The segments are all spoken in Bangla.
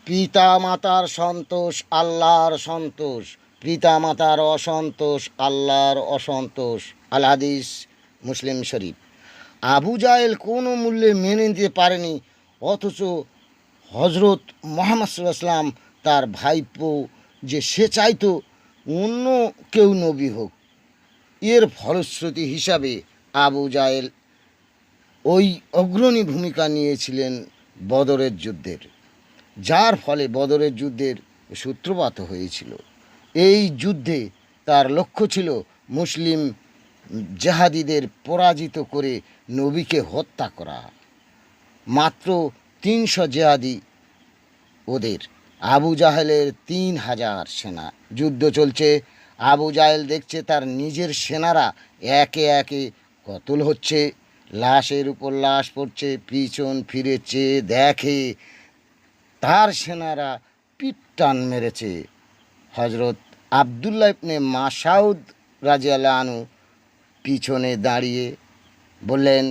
পিতা মাতার সন্তোষ আল্লাহর সন্তোষ, পিতা মাতার অসন্তোষ আল্লাহর অসন্তোষ। আল হাদিস, মুসলিম শরীফ। আবু জাহেল কোনো মূল্যে মেনে নিতে পারেনি, অথচ হজরত মুহাম্মদ সাল্লাল্লাহু আলাইহি ওয়াসাল্লাম তার ভাইপো যে সে চাইতো অন্য কেউ নবী হোক। এর ফলশ্রুতি হিসাবে আবু জাহেল ওই অগ্রণী ভূমিকা নিয়েছিলেন বদরের যুদ্ধের, যার ফলে বদরের যুদ্ধের সূত্রপাত হয়েছিল। এই যুদ্ধে তার লক্ষ্য ছিল মুসলিম জেহাদিদের পরাজিত করে নবীকে হত্যা করা। মাত্র ৩০০ জেহাদি ওদের, আবু জাহেলের ৩,০০০ সেনা। যুদ্ধ চলছে, আবু জাহেল দেখছে তার নিজের সেনারা একে একে কতল হচ্ছে, লাশের উপর লাশ পড়ছে, পিছন ফিরে চেয়ে দেখে তার সেনারা পিটটান মেরেছে। হজরত আবদুল্লাহ ইবনে মাসউদ রাদিয়াল্লাহু আনহু পিছনে দাঁড়িয়ে বললেন,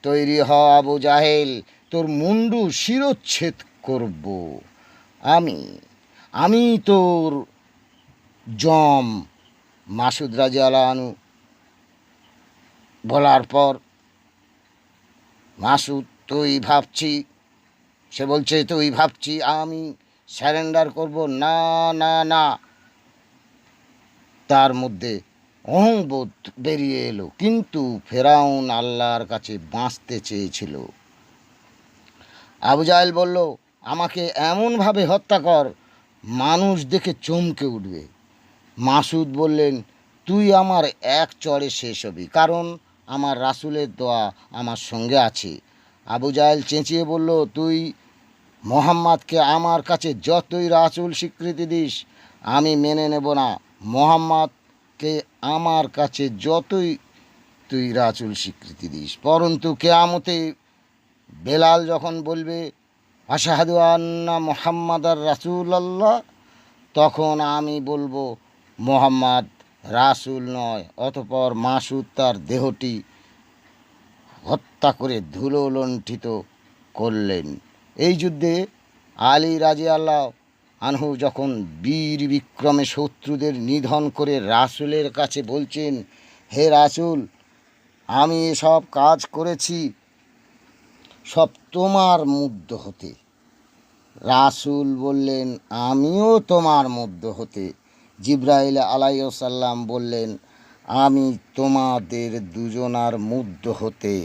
তৈরি হ আবু জাহেল, তোর মুন্ডু শিরচ্ছেদ করব আমি, আমি তোর জম। মাসুদ রাদিয়াল্লাহু আনহু বলার পর মাসুদ সে বলছে তুই ভাবছি আমি স্যারেন্ডার করব? না না না। তার মধ্যে অহংবোধ বেরিয়ে এলো, কিন্তু ফেরাউন আল্লাহর কাছে বাঁচতে চেয়েছিল। আবু জাহেল বলল, আমাকে এমনভাবে হত্যা কর মানুষ দেখে চমকে উঠবে। মাসুদ বললেন, তুই আমার এক চড়ে শেষ হবি, কারণ আমার রাসূলের দোয়া আমার সঙ্গে আছে। আবু জাহেল চেঁচিয়ে বলল, তুই মোহাম্মদকে আমার কাছে যতই রাসূল স্বীকৃতি দিস আমি মেনে নেব না। মোহাম্মদকে আমার কাছে যতই তুই রাসূল স্বীকৃতি দিস, পরন্তু কেয়ামতে বেলাল যখন বলবে আশহাদু আন্না মুহাম্মাদার রাসূলুল্লাহ, তখন আমি বলবো মোহাম্মদ রাসূল নয়। অতঃপর মাসুদ তার দেহটি হত্যা করে ধুলো লুণ্ঠিত করলেন। এই যুদ্ধে আলী রাদিয়াল্লাহু আনহু যখন বীর বিক্রমে শত্রুদের নিধন করে রাসূলের কাছে বলছেন, হে রাসূল, আমি এসব কাজ করেছি সব তোমার মুগ্ধ হতে। রাসূল বললেন, আমিও তোমার মুগ্ধ হতে। জিবরাইল আলাইহিস সালাম বললেন, আমি তোমাদের দুজনার মুগ্ধ হতে।